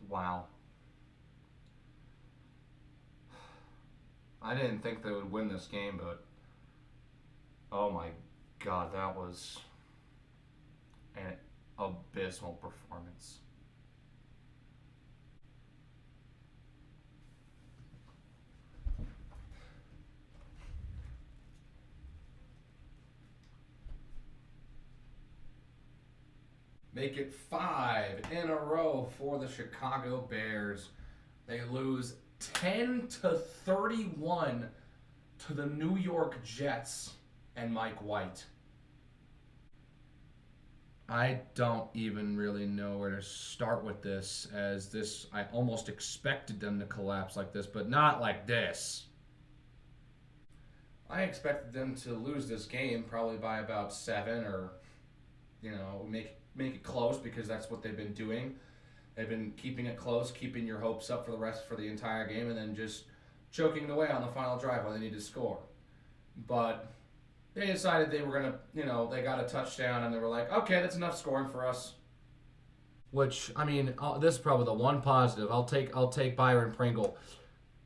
Wow. I didn't think they would win this game, but oh my god, that was an abysmal performance. Make it 5 in a row for the Chicago Bears. They lose 10-31 to the New York Jets and Mike White. I don't even really know where to start with this, as this, I almost expected them to collapse like this, but not like this. I expected them to lose this game probably by about 7, or make it close, because that's what they've been doing. They've been keeping it close, keeping your hopes up for the entire game, and then just choking it away on the final drive when they need to score. But they decided they were gonna, they got a touchdown, and they were like, okay, that's enough scoring for us. Which, I mean, this is probably the one positive. I'll take Byron Pringle.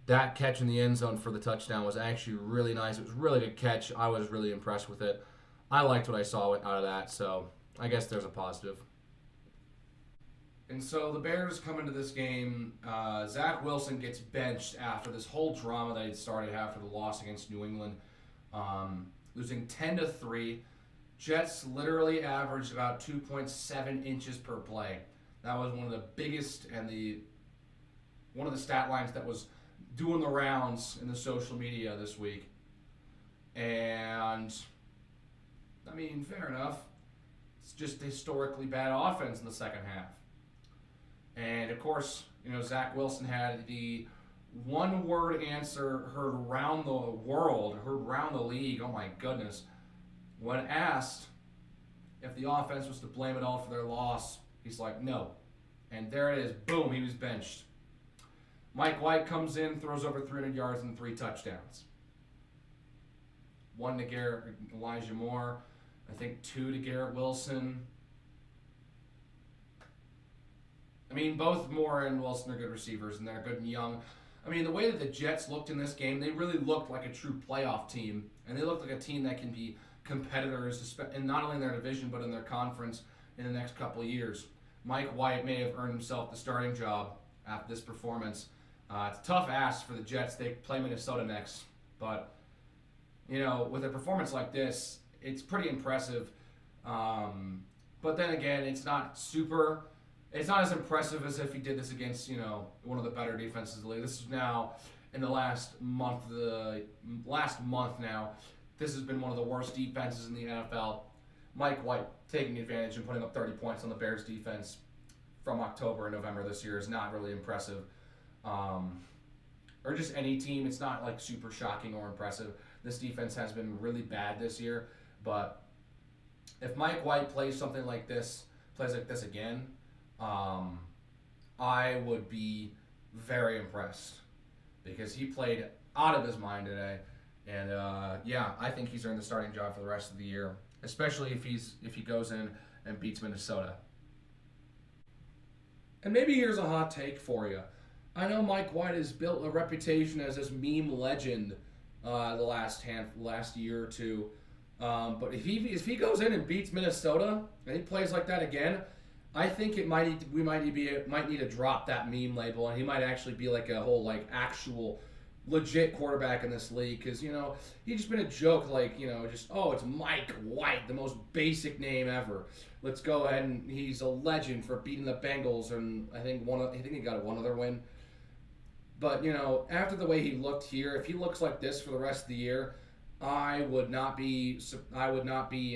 That catch in the end zone for the touchdown was actually really nice. It was a really good catch. I was really impressed with it. I liked what I saw out of that, so I guess there's a positive. And so the Bears come into this game. Zach Wilson gets benched after this whole drama that had started after the loss against New England, losing 10-3. Jets literally averaged about 2.7 inches per play. That was one of the biggest and one of the stat lines that was doing the rounds in the social media this week. And I mean, fair enough. It's just historically bad offense in the second half. And of course, Zach Wilson had the one-word answer heard around the world, heard around the league. Oh my goodness! When asked if the offense was to blame it all for their loss, he's like, "No." And there it is. Boom! He was benched. Mike White comes in, throws over 300 yards and 3 touchdowns. 1 to Elijah Moore. I think 2 to Garrett Wilson. I mean, both Moore and Wilson are good receivers, and they're good and young. I mean, the way that the Jets looked in this game, they really looked like a true playoff team, and they looked like a team that can be competitors, and not only in their division, but in their conference in the next couple of years. Mike White may have earned himself the starting job after this performance. It's a tough ask for the Jets. They play Minnesota next, but with a performance like this, it's pretty impressive. But then again, it's not as impressive as if he did this against, one of the better defenses in the league. This is now in the last month now. This has been one of the worst defenses in the NFL. Mike White taking advantage and putting up 30 points on the Bears defense from October and November this year is not really impressive. Or just any team. It's not like super shocking or impressive. This defense has been really bad this year, but if Mike White plays like this again, I would be very impressed, because he played out of his mind today, and I think he's earned the starting job for the rest of the year, especially if he goes in and beats Minnesota. And maybe here's a hot take for you. I know Mike White has built a reputation as this meme legend the last year or two, but if he goes in and beats Minnesota and he plays like that again, I think we might need to drop that meme label, and he might actually be like a whole actual legit quarterback in this league, because he's just been a joke, it's Mike White, the most basic name ever. Let's go ahead, and he's a legend for beating the Bengals, and I think he got one other win. But after the way he looked here, if he looks like this for the rest of the year, I would not be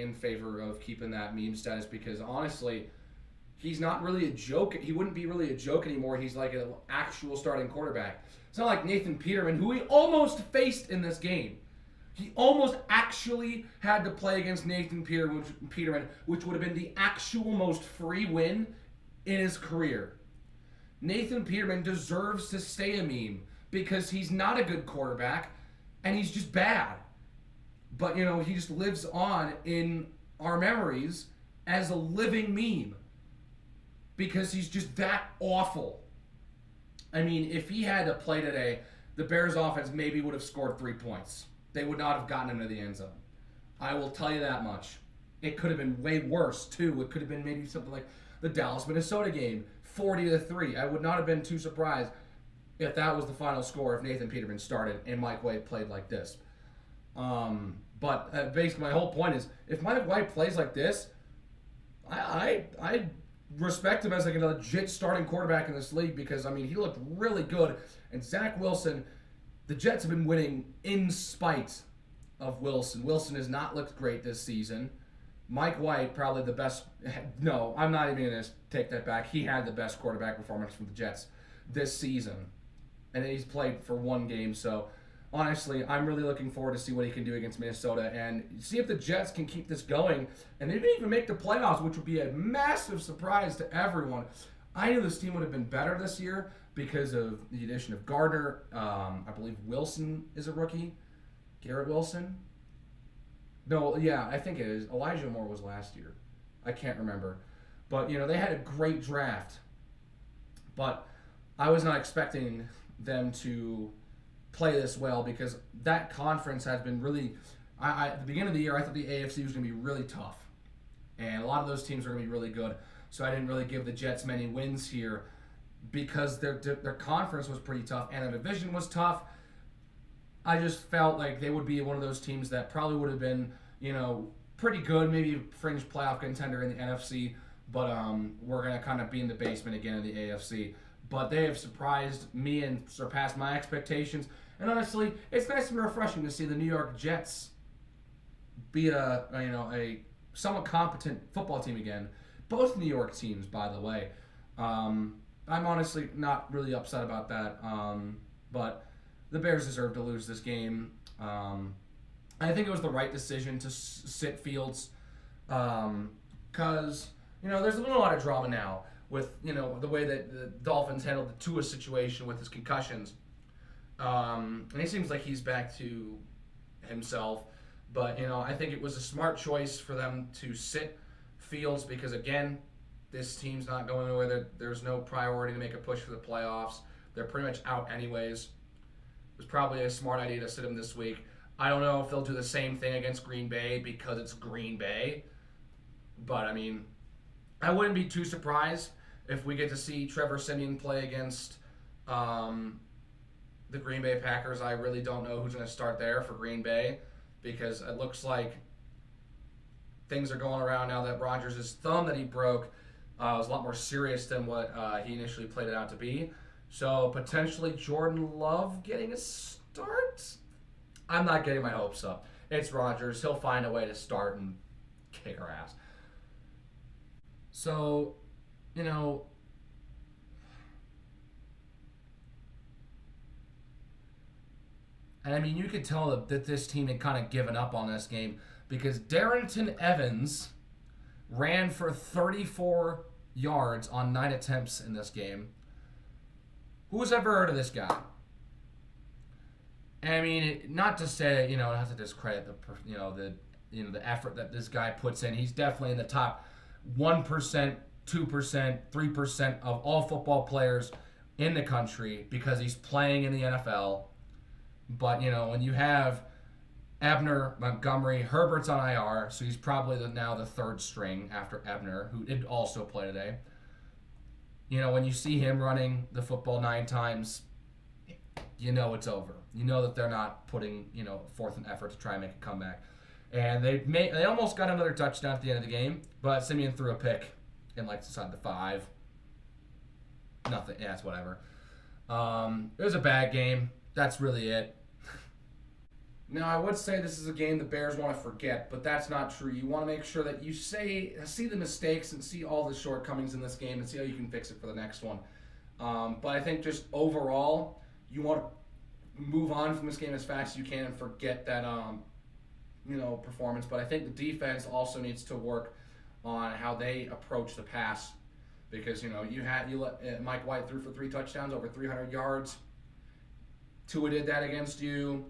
in favor of keeping that meme status, because honestly, he's not really a joke. He wouldn't be really a joke anymore. He's like an actual starting quarterback. It's not like Nathan Peterman, who he almost faced in this game. He almost actually had to play against Nathan Peterman, which would have been the actual most free win in his career. Nathan Peterman deserves to stay a meme, because he's not a good quarterback, and he's just bad. But, he just lives on in our memories as a living meme, because he's just that awful. I mean, if he had to play today, the Bears offense maybe would have scored 3 points. They would not have gotten him to the end zone. I will tell you that much. It could have been way worse too. It could have been maybe something like the Dallas Minnesota game, 40-3. I would not have been too surprised if that was the final score if Nathan Peterman started and Mike White played like this. But basically, my whole point is, if Mike White plays like this, I respect him as like a legit starting quarterback in this league because, I mean, he looked really good. And Zach Wilson, the Jets have been winning in spite of Wilson. Wilson has not looked great this season. Mike White, probably the best. No, I'm not even going to take that back. He had the best quarterback performance from the Jets this season. And he's played for one game, so honestly, I'm really looking forward to see what he can do against Minnesota and see if the Jets can keep this going and maybe even make the playoffs, which would be a massive surprise to everyone. I knew this team would have been better this year because of the addition of Gardner. I believe Wilson is a rookie. Garrett Wilson? No, yeah, I think it is. Elijah Moore was last year. I can't remember. But, they had a great draft. But I was not expecting them to play this well because that conference has been really at the beginning of the year I thought the AFC was going to be really tough and a lot of those teams are going to be really good, so I didn't really give the Jets many wins here because their conference was pretty tough and their division was tough. I just felt like they would be one of those teams that probably would have been pretty good, maybe fringe playoff contender in the NFC, but we're going to kind of be in the basement again in the AFC. But they have surprised me and surpassed my expectations. And honestly, it's nice and refreshing to see the New York Jets be a somewhat competent football team again. Both New York teams, by the way. I'm honestly not really upset about that. But the Bears deserve to lose this game. I think it was the right decision to sit Fields because there's been a lot of drama now with the way that the Dolphins handled the Tua situation with his concussions. And he seems like he's back to himself. But, I think it was a smart choice for them to sit Fields because, again, this team's not going anywhere. There's no priority to make a push for the playoffs. They're pretty much out anyways. It was probably a smart idea to sit him this week. I don't know if they'll do the same thing against Green Bay because it's Green Bay. But, I mean, I wouldn't be too surprised if we get to see Trevor Siemian play against the Green Bay Packers. I really don't know who's going to start there for Green Bay because it looks like things are going around now that Rodgers' thumb that he broke was a lot more serious than what he initially played it out to be. So potentially Jordan Love getting a start? I'm not getting my hopes up. It's Rodgers. He'll find a way to start and kick our ass. So, and I mean, you could tell that this team had kind of given up on this game because Darrington Evans ran for 34 yards on 9 attempts in this game. Who's ever heard of this guy? I mean, not to say not to discredit the effort that this guy puts in. He's definitely in the top 1%, 2%, 3% of all football players in the country because he's playing in the NFL. But, when you have Ebner, Montgomery, Herbert's on IR, so he's probably now the third string after Ebner, who did also play today. When you see him running the football 9 times, it's over. That they're not putting, forth an effort to try and make a comeback. And they almost got another touchdown at the end of the game, but Siemian threw a pick in inside the 5. Nothing. Yeah, it's whatever. It was a bad game. That's really it. Now, I would say this is a game the Bears want to forget, but that's not true. You want to make sure that you see the mistakes and see all the shortcomings in this game and see how you can fix it for the next one. But I think just overall, you want to move on from this game as fast as you can and forget that performance. But I think the defense also needs to work on how they approach the pass because you let Mike White threw for 3 touchdowns, over 300 yards. Tua did that against you.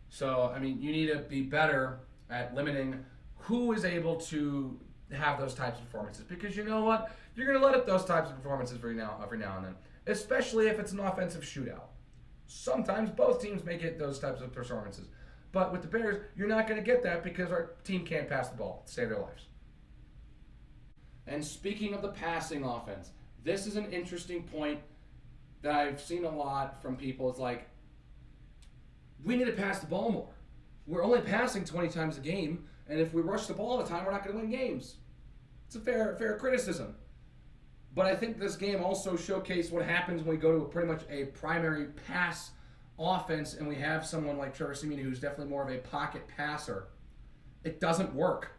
So, I mean, you need to be better at limiting who is able to have those types of performances. Because you know what? You're going to let up those types of performances every now and then. especially if it's an offensive shootout. Sometimes both teams may get those types of performances. But with the Bears, you're not going to get that because our team can't pass the ball to save their lives. And speaking of the passing offense, this is an interesting point that I've seen a lot from people. It's like, we need to pass the ball more. We're only passing 20 times a game, and if we rush the ball all the time, we're not going to win games. It's a fair criticism. But I think this game also showcased what happens when we go to pretty much a primary pass offense and we have someone like Trevor Siemian who's definitely more of a pocket passer. It doesn't work.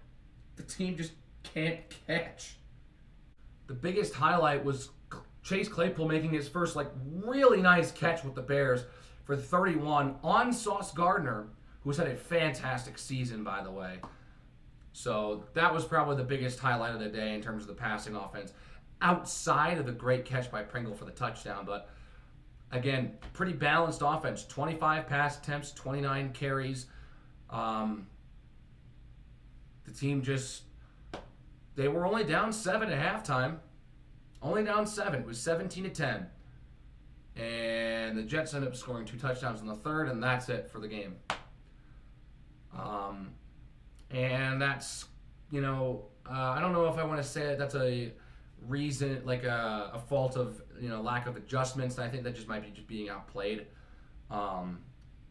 The team just can't catch. The biggest highlight was Chase Claypool making his first really nice catch with the Bears for 31 on Sauce Gardner, who's had a fantastic season, by the way. So that was probably the biggest highlight of the day in terms of the passing offense, outside of the great catch by Pringle for the touchdown. But again, pretty balanced offense. 25 pass attempts, 29 carries. The team they were only down 7 at halftime. Only down 7. It was 17-10. And the Jets ended up scoring 2 touchdowns in the third, and that's it for the game. And that's, I don't know if I want to say that's a reason, a fault of, lack of adjustments. I think that just might be just being outplayed. And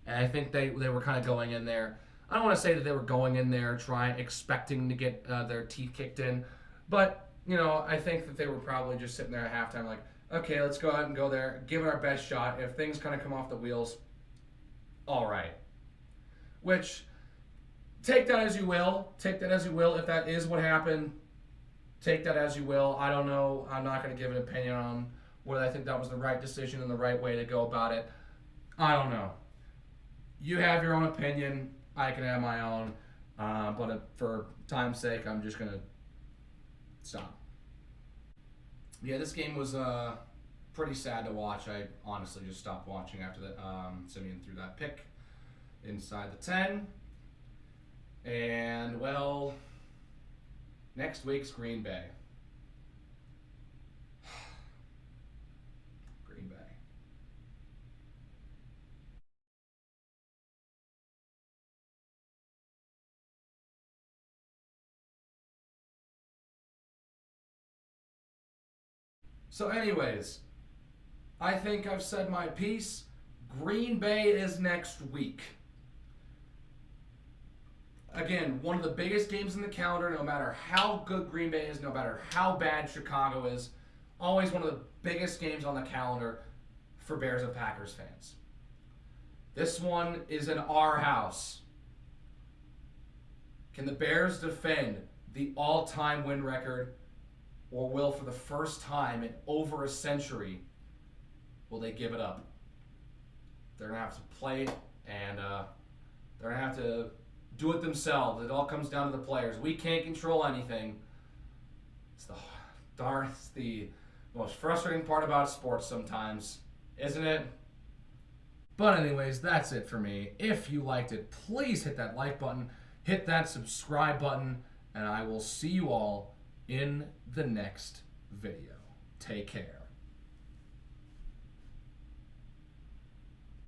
I think they were kind of going in there. I don't want to say that they were going in there expecting to get their teeth kicked in. But, I think that they were probably just sitting there at halftime like, okay, let's go ahead and go there, give it our best shot. If things kind of come off the wheels, all right. Which, take that as you will. Take that as you will. If that is what happened, take that as you will. I don't know. I'm not going to give an opinion on whether I think that was the right decision and the right way to go about it. I don't know. You have your own opinion. I can have my own. But for time's sake, I'm just going to stop. Yeah, this game was pretty sad to watch. I honestly just stopped watching after that. Siemian threw that pick inside the 10. And, well, next week's Green Bay. Green Bay. So anyways, I think I've said my piece. Green Bay is next week. Again, one of the biggest games in the calendar, no matter how good Green Bay is, no matter how bad Chicago is, always one of the biggest games on the calendar for Bears and Packers fans. This one is in our house. Can the Bears defend the all-time win record, or will, for the first time in over a century, will they give it up? They're going to have to play it, and they're going to have to do it themselves. It all comes down to the players. We can't control anything. It's the most frustrating part about sports sometimes, isn't it? But anyways, that's it for me. If you liked it, please hit that like button, hit that subscribe button, and I will see you all in the next video. Take care.